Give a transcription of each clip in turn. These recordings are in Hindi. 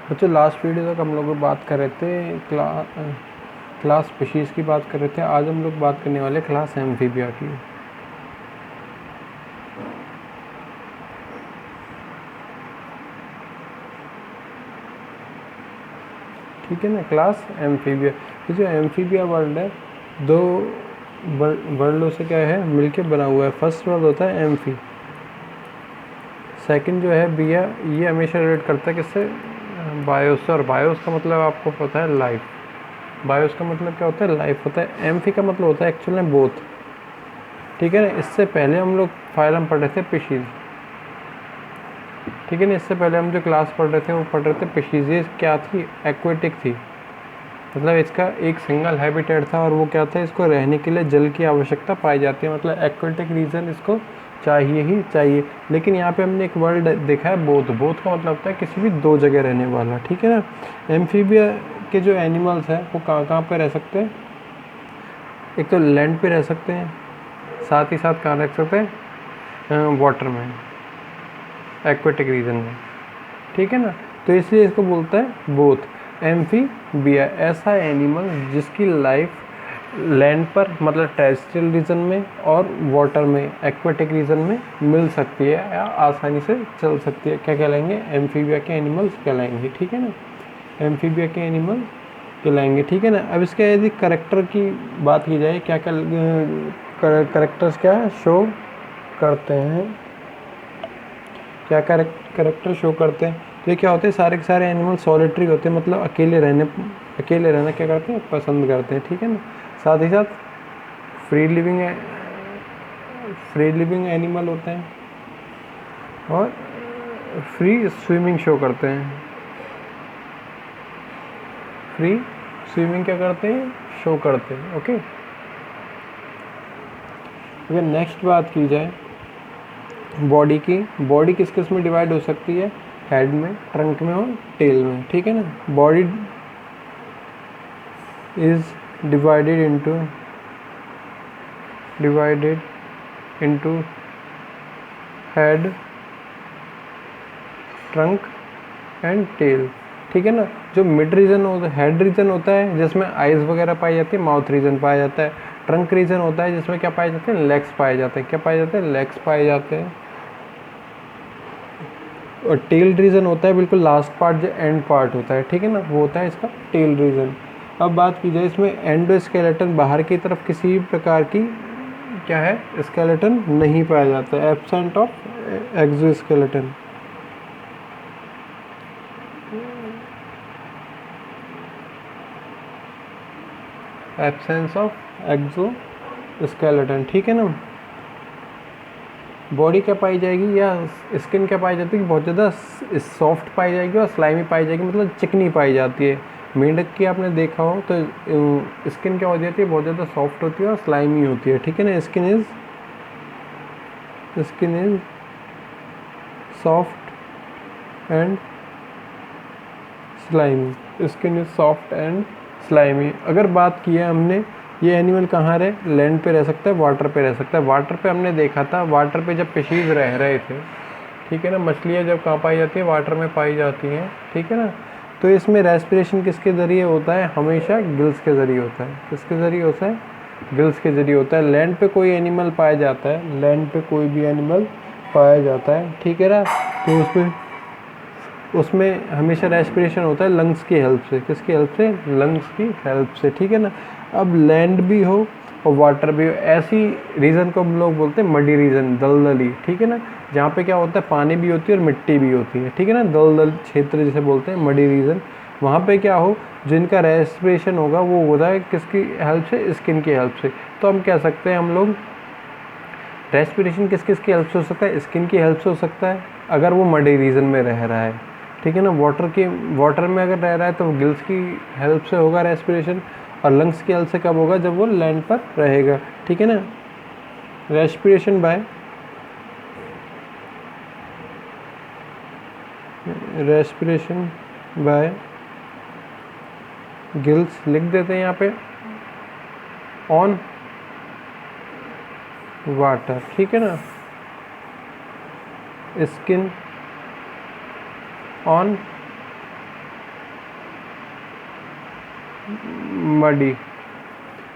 बच्चों लास्ट वीडियो तक हम लोग बात कर रहे थे क्लास स्पीशीज़ की बात कर रहे थे। आज हम लोग बात करने वाले क्लास एम्फीबिया की। ठीक है ना, क्लास एम्फीबिया। ये जो एम्फीबिया वर्ड है, दो वर्डों से क्या है मिलके बना हुआ है। फर्स्ट वर्ड होता है एम्फी, सेकंड जो है बिया, ये हमेशा रिलेट करता है किससे, बायोस से। और बायोस का मतलब आपको पता है लाइफ। बायोस का मतलब क्या होता है, लाइफ होता है। एम्फी का मतलब होता है एक्चुअल में बोथ। ठीक है ना, इससे पहले हम लोग फाइलम पढ़ रहे थे पिशीज। ठीक है ना, इससे पहले हम जो क्लास पढ़ रहे थे वो पढ़ रहे थे पिशीज। ये क्या थी, एक्वेटिक थी। मतलब इसका एक सिंगल हैबिटेट था और वो क्या था, इसको रहने के लिए जल की आवश्यकता पाई जाती है। मतलब एक्वेटिक रीजन इसको चाहिए ही चाहिए। लेकिन यहाँ पे हमने एक वर्ड देखा है बोथ। बोथ का मतलब होता है किसी भी दो जगह रहने वाला। ठीक है ना, एम्फीबिया के जो एनिमल्स हैं वो कहाँ कहाँ पे रह सकते हैं। एक तो लैंड पे रह सकते हैं, साथ ही साथ कहाँ रह सकते हैं, वाटर में, एक्वेटिक रीजन में। ठीक है ना, तो इसलिए इसको बोलता है बोथ। एम्फीबिया ऐसा एनिमल जिसकी लाइफ लैंड पर मतलब टेरेस्ट्रियल रीजन में और वाटर में एक्वेटिक रीजन में मिल सकती है या आसानी से चल सकती है। क्या कहलाएंगे, एम्फीबिया के एनिमल्स कहलाएंगे। ठीक है ना, एम्फीबिया के एनिमल कहलाएंगे। ठीक है ना, अब इसके यदि करेक्टर की बात की जाए, क्या क्या करेक्टर्स क्या शो करते हैं, क्या करेक्टर शो करते हैं। तो ये क्या होते हैं, सारे के सारे एनिमल सॉलिटरी होते हैं, मतलब अकेले रहना क्या करते हैं, पसंद करते हैं। ठीक है ना, साथ ही साथ फ्री लिविंग एनिमल होते हैं और फ्री स्विमिंग शो करते हैं। फ्री स्विमिंग क्या करते हैं, शो करते हैं। ओके, अगर नेक्स्ट बात की जाए बॉडी की, बॉडी किस किस में डिवाइड हो सकती है, हेड में, ट्रंक में और टेल में। ठीक है ना, body is divided into head, trunk and tail. ठीक है ना, जो मिड रीजन होता है, हेड रीजन होता है जिसमें आइज वगैरह पाई जाती है, माउथ रीजन पाया जाता है। ट्रंक रीजन होता है जिसमें क्या पाए जाते हैं, लेग्स पाए जाते हैं। क्या पाए जाते हैं, लेग्स पाए जाते हैं। और टेल रीजन होता है बिल्कुल लास्ट पार्ट, जो एंड पार्ट होता है। ठीक है ना, वो होता है इसका टेल रीजन। अब बात की जाए इसमें एंडोस्केलेटन, बाहर की तरफ किसी भी प्रकार की क्या है, स्केलेटन नहीं पाया जाता है। Absent of exoskeleton, absence of exoskeleton. ठीक है ना, बॉडी क्या पाई जाएगी या स्किन क्या पाई जाती है, बहुत ज़्यादा सॉफ्ट पाई जाएगी और स्लाइमी पाई जाएगी, मतलब चिकनी पाई जाती है। मेंढक की आपने देखा हो तो स्किन क्या हो जाती है, बहुत ज़्यादा सॉफ्ट होती है और स्लाइमी होती है। ठीक है ना, skin is soft and slimy, skin is soft and slimy. अगर बात की है हमने, ये एनिमल कहाँ रहे, लैंड पे रह सकता है, वाटर पे रह सकता है। वाटर पे हमने देखा था, वाटर पे जब फिशीज रह रहे थे। ठीक है ना, मछलियाँ जब कहाँ पाई जाती है, वाटर में पाई जाती हैं। ठीक है ना, तो इसमें रेस्पिरेशन किसके ज़रिए होता है, हमेशा गिल्स के ज़रिए होता है। किसके ज़रिए होता है, गिल्स के ज़रिए होता है। लैंड पे कोई एनिमल पाया जाता है, लैंड पे कोई भी एनिमल पाया जाता है, ठीक है ना, तो उसमें हमेशा रेस्पिरेशन होता है लंग्स की हेल्प से। किसकी हेल्प से, लंग्स की हेल्प से। ठीक है ना, अब लैंड भी हो और वाटर भी हो, ऐसी रीजन को हम लोग बोलते हैं मडी रीजन, दलदली। ठीक है ना, जहाँ पे क्या होता है, पानी भी होती है और मिट्टी भी होती है। ठीक है ना, दलदल क्षेत्र जिसे बोलते हैं, मडी रीजन। वहाँ पे क्या हो, जिनका रेस्पिरेशन होगा वो होता है किसकी हेल्प से, स्किन की हेल्प से। तो हम कह सकते हैं हम लोग रेस्पिरेशन किस किस की हेल्प से हो सकता है, स्किन की हेल्प से हो सकता है अगर वो मडी रीजन में रह रहा है। ठीक है ना, वाटर में अगर रह रहा है तो गिल्स की हेल्प से होगा रेस्पिरेशन, और लंग्स की हेल्प से कब होगा, जब वो लैंड पर रहेगा। ठीक है ना, रेस्पिरेशन बाय गिल्स लिख देते हैं यहाँ पे, ऑन वाटर। ठीक है ना, स्किन ऑन मडी,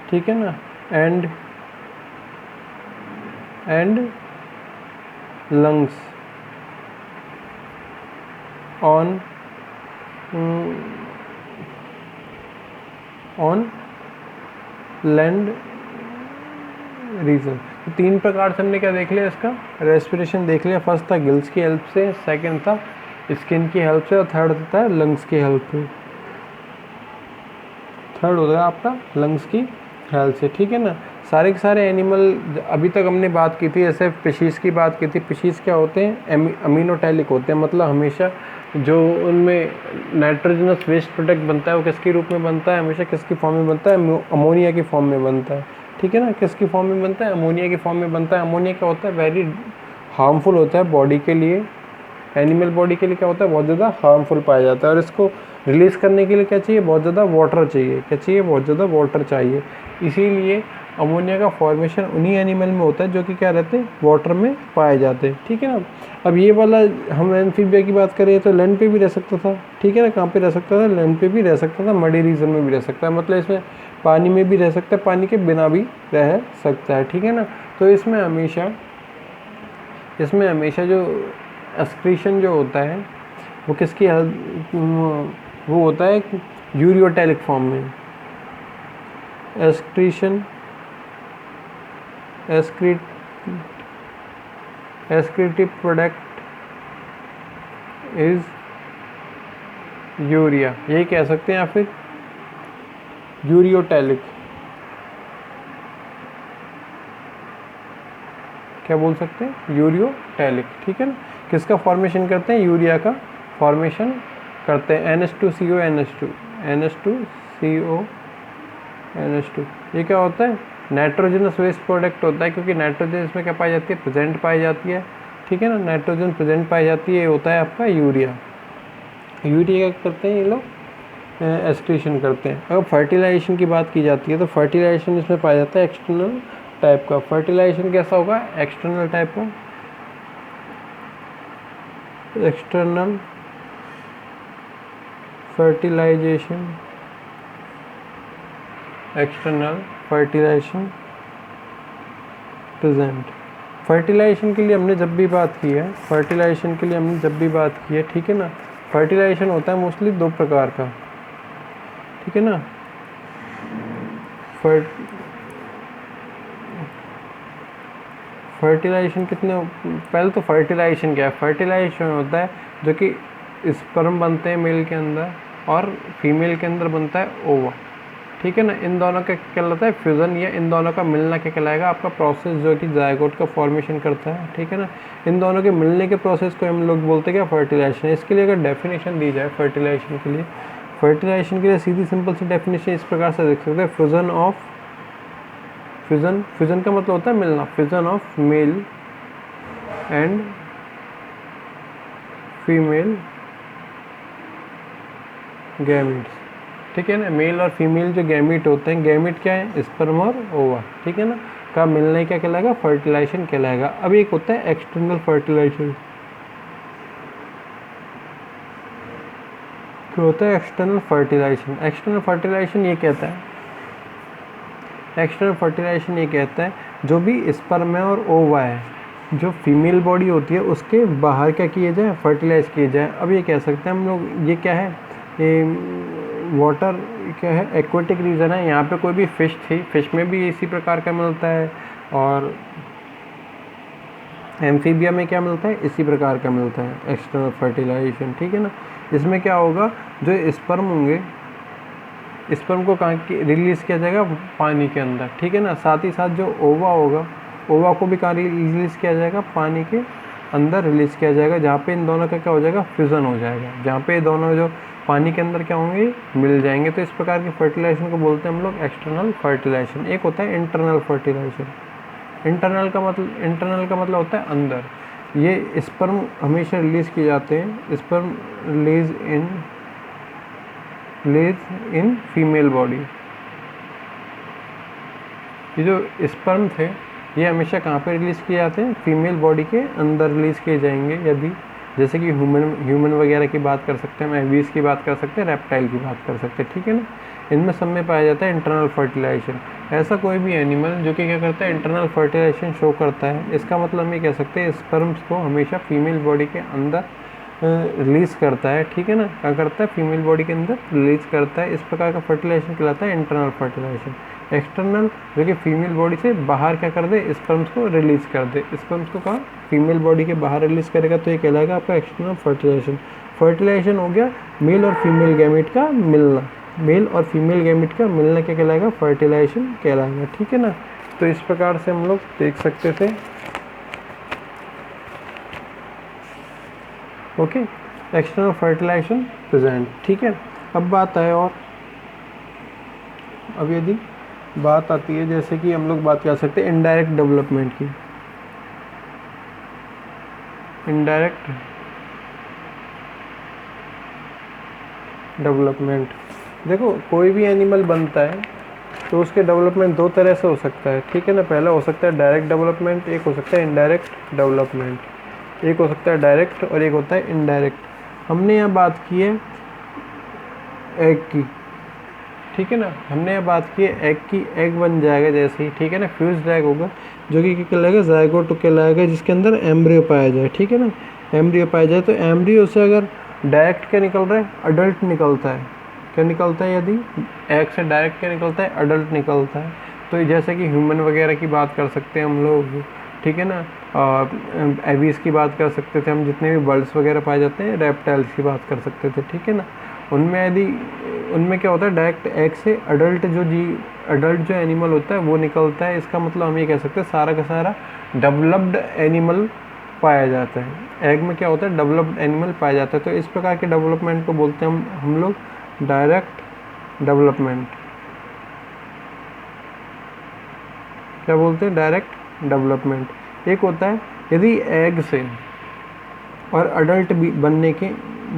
ठीक है ना, and lungs on land region. तो 3 प्रकार से हमने क्या देख लिया, इसका रेस्पिरेशन देख लिया। फर्स्ट था गिल्स की हेल्प से, सेकंड था स्किन की हेल्प से, और थर्ड होता है लंग्स की हेल्प से। थर्ड होता है आपका लंग्स की हेल्प से, ठीक है ना। सारे के सारे एनिमल अभी तक हमने बात की थी, जैसे फिशीज़ की बात की थी। फिशीज़ क्या होते हैं, अमीनोटैलिक होते हैं, मतलब हमेशा जो उनमें नाइट्रोजनस वेस्ट प्रोडक्ट बनता है वो किसके रूप में बनता है, हमेशा किसकी फॉर्म में बनता है, अमोनिया की फॉर्म में बनता है, ठीक है ना। किसकी फॉर्म में बनता है, अमोनिया की फॉर्म में बनता है। अमोनिया क्या होता है, वेरी हार्मफुल होता है बॉडी के लिए, एनिमल बॉडी के लिए क्या होता है, बहुत ज़्यादा हार्मफुल पाया जाता है। और इसको रिलीज़ करने के लिए क्या चाहिए, बहुत ज़्यादा वाटर चाहिए। क्या चाहिए, बहुत ज़्यादा वाटर चाहिए। इसीलिए अमोनिया का फॉर्मेशन उन्हीं एनिमल में होता है जो कि क्या रहते हैं, वाटर में पाए जाते हैं, ठीक है ना। अब ये वाला हम एम्फीबिया की बात करें तो लैंड पे भी रह सकता था, ठीक है ना। कहाँ पे रह सकता था, लैंड पे भी रह सकता था, मडी रीजन में भी रह सकता है, मतलब इसमें पानी में भी रह सकता है, पानी के बिना भी रह सकता है, ठीक है ना। तो इसमें हमेशा जो एक्सक्रीशन जो होता है वो किसकी वो होता है यूरियोटैलिक फॉर्म में। एक्सक्रीटिव प्रोडक्ट इज यूरिया, यही कह सकते हैं, या फिर यूरियोटैलिक, क्या बोल सकते हैं, यूरियोटैलिक, ठीक है ना। किसका फॉर्मेशन करते हैं, यूरिया का फॉर्मेशन करते हैं। NH2CO NH2। ये क्या होता है, नाइट्रोजनस वेस्ट प्रोडक्ट होता है, क्योंकि नाइट्रोजन इसमें क्या पाई जाती है, प्रेजेंट पाई जाती है, ठीक है ना। नाइट्रोजन प्रेजेंट पाई जाती है, ये होता है आपका यूरिया। यूरिया क्या करते हैं ये लोग, एक्सक्रीशन करते हैं। अगर फर्टिलाइजेशन की बात की जाती है तो फर्टिलाइजेशन इसमें पाया जाता है एक्सटर्नल टाइप का। फर्टिलाइजेशन कैसा होगा, एक्सटर्नल टाइप का, एक्सटर्नल फर्टिलाइजेशन प्रेजेंट। फर्टिलाइजेशन के लिए हमने जब भी बात की है, ठीक है ना। फर्टिलाइजेशन होता है मोस्टली 2 प्रकार का, ठीक है ना। फर्टिलाइजेशन पहले तो फर्टिलाइजेशन क्या है, फर्टिलाइजेशन होता है जो कि स्पर्म बनते हैं मेल के अंदर और फीमेल के अंदर बनता है ओवा, ठीक है ना। इन दोनों का क्या कहलाता है, फ्यूज़न, या इन दोनों का मिलना क्या कहलाएगा, आपका प्रोसेस जो कि जायगोट का फॉर्मेशन करता है, ठीक है ना। इन दोनों के मिलने के प्रोसेस को हम लोग बोलते हैं क्या, फर्टिलाइजेशन। इसके लिए अगर डेफिनेशन दी जाए फर्टिलाइजेशन के लिए सीधी सिंपल सी डेफिनेशन इस प्रकार से देख सकते हैं, फ्यूज़न का मतलब होता है मिलना, fusion of male and female gametes, ठीक है ना। मेल और फीमेल जो गैमीट होते हैं, गैमीट क्या है, स्पर्म और ओवा, ठीक है ना, का मिलने क्या कहलाएगा, फर्टिलाइजेशन कहलाएगा। अब एक होता है एक्सटर्नल फर्टिलाइजेशन। क्या होता है एक्सटर्नल फर्टिलाइजेशन, ये कहता है जो भी स्पर्म है और ओवा है, जो फीमेल बॉडी होती है उसके बाहर क्या किए जाए, फर्टिलाइज किए जाए। अब ये कह सकते हैं हम लोग, ये क्या है, ये वाटर क्या है, एक्वेटिक रीजन है। यहाँ पे कोई भी फिश थी, फिश में भी इसी प्रकार का मिलता है, और एम्फीबिया में क्या मिलता है, इसी प्रकार का मिलता है एक्सटर्नल फर्टिलाइजेशन, ठीक है ना। इसमें क्या होगा, जो स्पर्म होंगे, स्पर्म को कहाँ रिलीज़ किया जाएगा, पानी के अंदर, ठीक है ना। साथ ही साथ जो ओवा होगा, ओवा को भी कहाँ रिलीज़ किया जाएगा, पानी के अंदर रिलीज़ किया जाएगा, जहाँ पे इन दोनों का क्या हो जाएगा, फ्यूज़न हो जाएगा, जहाँ पे दोनों जो पानी के अंदर क्या होंगे, मिल जाएंगे। तो इस प्रकार के फर्टिलाइजेशन को बोलते हैं हम लोग एक्सटर्नल फर्टिलाइजेशन। एक होता है इंटरनल फर्टिलाइजेशन। इंटरनल का मतलब होता है अंदर। ये स्पर्म हमेशा रिलीज़ किए जाते हैं, sperm release in female body. ये जो स्पर्म थे ये हमेशा कहाँ पे रिलीज़ किए जाते हैं, फीमेल बॉडी के अंदर रिलीज़ किए जाएंगे। यदि जैसे कि ह्यूमन वगैरह की बात कर सकते हैं, एवियस की बात कर सकते हैं, रेप्टाइल की बात कर सकते हैं, ठीक है ना। इनमें सब में पाया जाता है इंटरनल फर्टिलाइजेशन। ऐसा कोई भी एनिमल जो कि क्या करता है, इंटरनल फर्टिलाइजेशन शो करता है, इसका मतलब हम ये कह सकते हैं स्पर्म्स को हमेशा फीमेल बॉडी के अंदर रिलीज़ करता है, ठीक है ना, क्या करता है, फीमेल बॉडी के अंदर रिलीज़ करता है। इस प्रकार का फर्टिलाइजेशन कहलाता है इंटरनल फर्टिलाइजेशन। एक्सटर्नल जो कि फीमेल बॉडी से बाहर क्या कर दे, स्पर्म्स को रिलीज़ कर दे। स्पर्म्स को कहाँ, फीमेल बॉडी के बाहर रिलीज़ करेगा, तो ये कहलाएगा आपका एक्सटर्नल फर्टिलाइजेशन। फर्टिलाइजेशन हो गया मेल और फीमेल गैमेट का मिलना, मेल और फीमेल गैमेट का मिलना क्या कहलाएगा, फर्टिलाइजेशन कहलाएगा, ठीक है ना। तो इस प्रकार से हम लोग देख सकते थे। ओके, एक्सटर्नल फर्टिलाइजेशन प्रेजेंट, ठीक है। अब बात है, और अब यदि बात आती है, जैसे कि हम लोग बात कर सकते हैं इनडायरेक्ट डेवलपमेंट की। इनडायरेक्ट डेवलपमेंट, देखो कोई भी एनिमल बनता है तो उसके डेवलपमेंट दो तरह से हो सकता है, ठीक है ना। पहला हो सकता है डायरेक्ट डेवलपमेंट, एक हो सकता है इनडायरेक्ट डेवलपमेंट। एक हो सकता है डायरेक्ट और एक होता है इनडायरेक्ट। हमने यहाँ बात की है एग की, ठीक है ना, हमने यहाँ बात की है एग की। एग बन जाएगा जैसे ही, ठीक है ना, फ्यूज्ड एग होगा जो कि क्या कहलाएगा, ज़ायगोट कहलाएगा, जिसके अंदर एम्ब्रियो पाया जाए, ठीक है ना, एम्ब्रियो पाया जाए। तो एम्ब्रियो से अगर डायरेक्ट क्या निकल रहा है, अडल्ट निकलता है। क्या निकलता है, यदि एग से डायरेक्ट क्या निकलता है, अडल्ट निकलता है। तो जैसे कि ह्यूमन वगैरह की बात कर सकते हैं हम लोग, ठीक है ना, एवीज की बात कर सकते थे हम, जितने भी बर्ड्स वगैरह पाए जाते हैं, रेप्टाइल्स की बात कर सकते थे, ठीक है ना। उनमें यदि उनमें क्या होता है, डायरेक्ट एग से अडल्ट जो एनिमल होता है वो निकलता है। इसका मतलब हम ये कह सकते हैं सारा का सारा डेवलप्ड एनिमल पाया जाता है। एग में क्या होता है, डेवलप्ड एनिमल पाया जाता है। तो इस प्रकार के डेवलपमेंट को बोलते हैं हम लोग डायरेक्ट डेवलपमेंट। क्या बोलते हैं, डायरेक्ट डेवलपमेंट। एक होता है यदि एग से और अडल्ट बनने के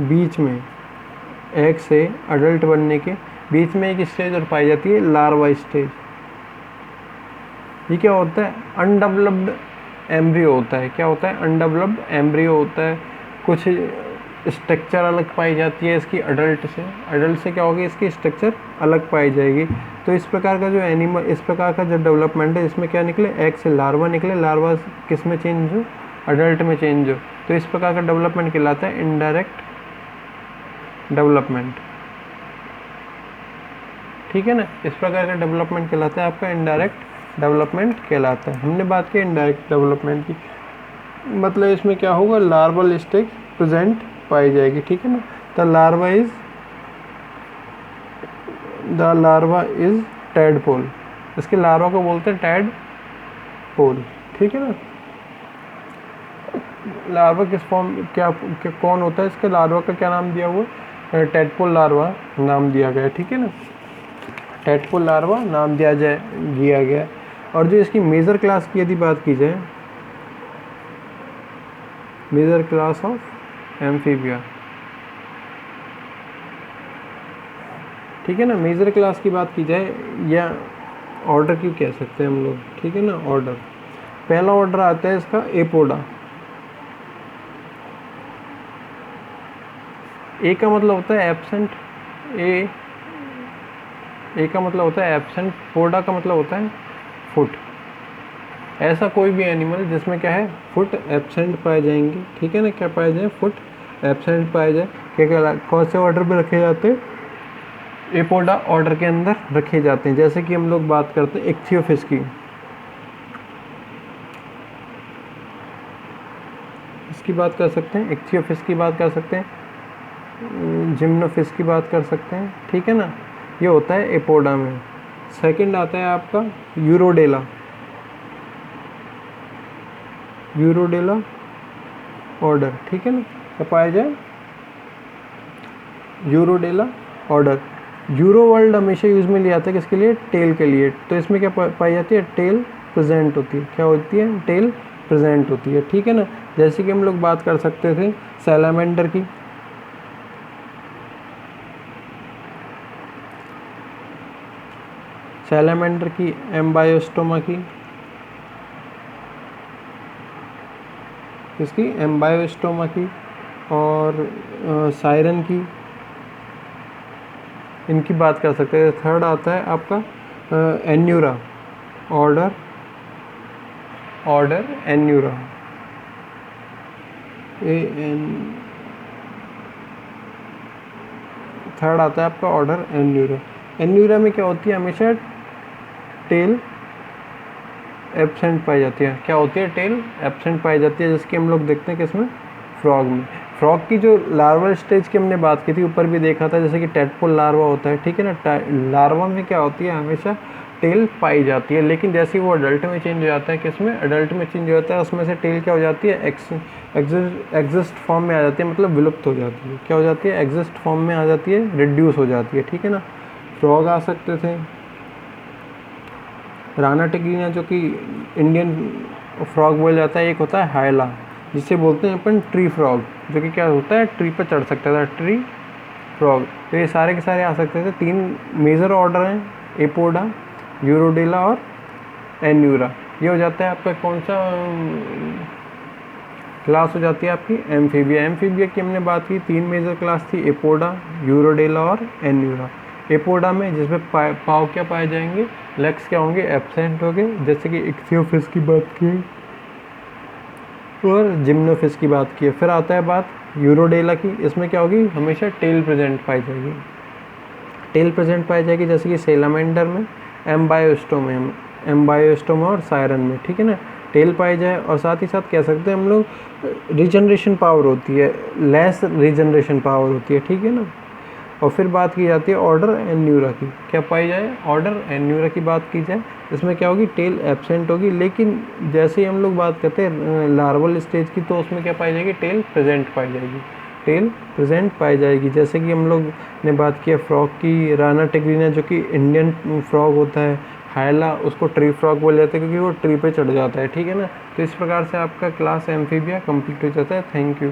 बीच में, एग से अडल्ट बनने के बीच में एक स्टेज और पाई जाती है, लार्वा स्टेज। ये क्या होता है, अनडेवलप्ड एम्ब्रियो होता है। क्या होता है, अनडेवलप्ड एम्ब्रियो होता है। कुछ स्ट्रक्चर अलग पाई जाती है इसकी अडल्ट से। अडल्ट से क्या होगी, इसकी स्ट्रक्चर अलग पाई जाएगी। तो इस प्रकार का जो एनिमल, इस प्रकार का जो डेवलपमेंट है, इसमें क्या निकले, एग से लार्वा निकले। लार्वा किस में चेंज हो, अडल्ट में चेंज हो। तो इस प्रकार का डेवलपमेंट कहलाता है इनडायरेक्ट डेवलपमेंट, ठीक है ना। इस प्रकार का डेवलपमेंट कहलाता है आपका इनडायरेक्ट डेवलपमेंट कहलाता है। हमने बात की इनडायरेक्ट डेवलपमेंट की, मतलब इसमें क्या होगा, लार्वल स्टेज प्रेजेंट पाई जाएगी, ठीक है ना। The larva is tadpole. इसके लार्वा को बोलते हैं टैडपोल, ठीक है ना। लार्वा किस फॉर्म, क्या कौन होता है, इसके लार्वा का क्या नाम दिया हुआ, टैडपोल लार्वा नाम दिया गया, ठीक है ना। टैडपोल लार्वा नाम दिया गया। और जो इसकी मेजर क्लास की यदि बात की जाए, मेजर क्लास ऑफ एम्फीबिया, ठीक है ना। मेजर क्लास की बात की जाए या ऑर्डर की कह सकते हैं हम लोग, ठीक है ना। ऑर्डर, पहला ऑर्डर आता है इसका एपोडा। ए का मतलब होता है एब्सेंट, ए का मतलब होता है एब्सेंट, पोडा का मतलब होता है फुट। ऐसा कोई भी एनिमल जिसमें क्या है, फुट एब्सेंट पाए जाएंगे, ठीक है ना। क्या पाए जाए, फुट एब्सेंट पाए जाए। क्या कौन से ऑर्डर में रखे जाते हैं, एपोडा ऑर्डर के अंदर रखे जाते हैं। जैसे कि हम लोग बात करते हैं इक्थियोफिश की, इसकी बात कर सकते हैं, इक्थियोफिश की बात कर सकते हैं, जिम्नोफिश की बात कर सकते हैं, ठीक है ना। ये होता है एपोडा में। सेकंड आता है आपका यूरोडेला। यूरोडेला ऑर्डर, ठीक है ना। क्या पाया जाए, यूरोडेला ऑर्डर। यूरो वर्ल्ड हमेशा यूज में लिया जाता है किसके लिए, टेल के लिए। तो इसमें क्या पाई जाती है, टेल प्रेजेंट होती है। क्या होती है, टेल प्रेजेंट होती है, ठीक है ना। जैसे कि हम लोग बात कर सकते थे सैलामेंडर की, सैलामेंडर की, एम्बायोस्टोमा की, इसकी एम्बायोस्टोमा की, और सायरन की, इनकी बात कर सकते हैं। थर्ड आता है आपका एन्यूरा, ऑर्डर एन्यूरा, थर्ड आता है आपका ऑर्डर एन्यूरा। एन्यूरा में क्या होती है, हमेशा टेल एब्सेंट पाई जाती है। क्या होती है, टेल एब्सेंट पाई जाती है, जिसकी हम लोग देखते हैं किसमें, फ्रॉग में। फ्रॉग की जो लार्वल स्टेज की हमने बात की थी, ऊपर भी देखा था, जैसे कि टेडपोल लार्वा होता है, ठीक है ना। लार्वा में क्या होती है, हमेशा टेल पाई जाती है, लेकिन जैसे ही वो अडल्ट में चेंज हो जाता है, किसमें, अडल्ट में चेंज हो जाता है, उसमें से टेल क्या हो जाती है, एग्जिस्ट फॉर्म में आ जाती है, मतलब विलुप्त हो जाती है। क्या हो जाती है, एग्जिस्ट फॉर्म में आ जाती है, रिड्यूस हो जाती है, ठीक है ना। फ्रॉग आ सकते थे, राना टिग्रीना जो कि इंडियन फ्रॉग बोला जाता है, एक होता है हायला जिसे बोलते हैं अपन ट्री फ्रॉग, जो कि क्या होता है, ट्री पर चढ़ सकता था, ट्री फ्रॉग। तो ये सारे के सारे आ सकते थे। 3 मेजर ऑर्डर हैं, एपोडा, यूरोडेला और एन्यूरा। ये हो जाता है आपका कौन सा क्लास हो जाती है आपकी, एम्फीबिया। एम्फीबिया की हमने बात की, 3 मेजर क्लास थी, एपोडा, यूरोडेला और एन्यूरा। एपोडा में जिसमें पाव क्या पाए जाएंगे, लेग्स क्या होंगे, एब्सेंट होंगे, जैसे कि इक्थियोफिश की बात की और जिम्नोफिश की बात की है। फिर आता है बात यूरोडेला की, इसमें क्या होगी, हमेशा टेल प्रेजेंट पाई जाएगी, टेल प्रेजेंट पाई जाएगी, जैसे कि सेलामेंडर में, एम्बायोस्टोम और सायरन में, ठीक है ना, टेल पाई जाए। और साथ ही साथ कह सकते हैं हम लोग रीजनरेशन पावर होती है, लेस रीजनरेशन पावर होती है, ठीक है ना। और फिर बात की जाती है ऑर्डर एन्यूरा की, क्या पाई जाए, ऑर्डर एन्यूरा की बात की जाए, इसमें क्या होगी, टेल एब्सेंट होगी। लेकिन जैसे ही हम लोग बात करते हैं लार्वल स्टेज की, तो उसमें क्या पाई जाएगी, टेल प्रेजेंट पाई जाएगी, टेल प्रेजेंट पाई जाएगी। जैसे कि हम लोग ने बात किया फ्रॉग की, राना टिग्रीना जो कि इंडियन फ्रॉग होता है, हायला उसको ट्री फ्रॉग बोल जाते हैं क्योंकि वो ट्री पे चढ़ जाता है, ठीक है ना। तो इस प्रकार से आपका क्लास एम्फीबिया कंप्लीट हो जाता है। Thank you.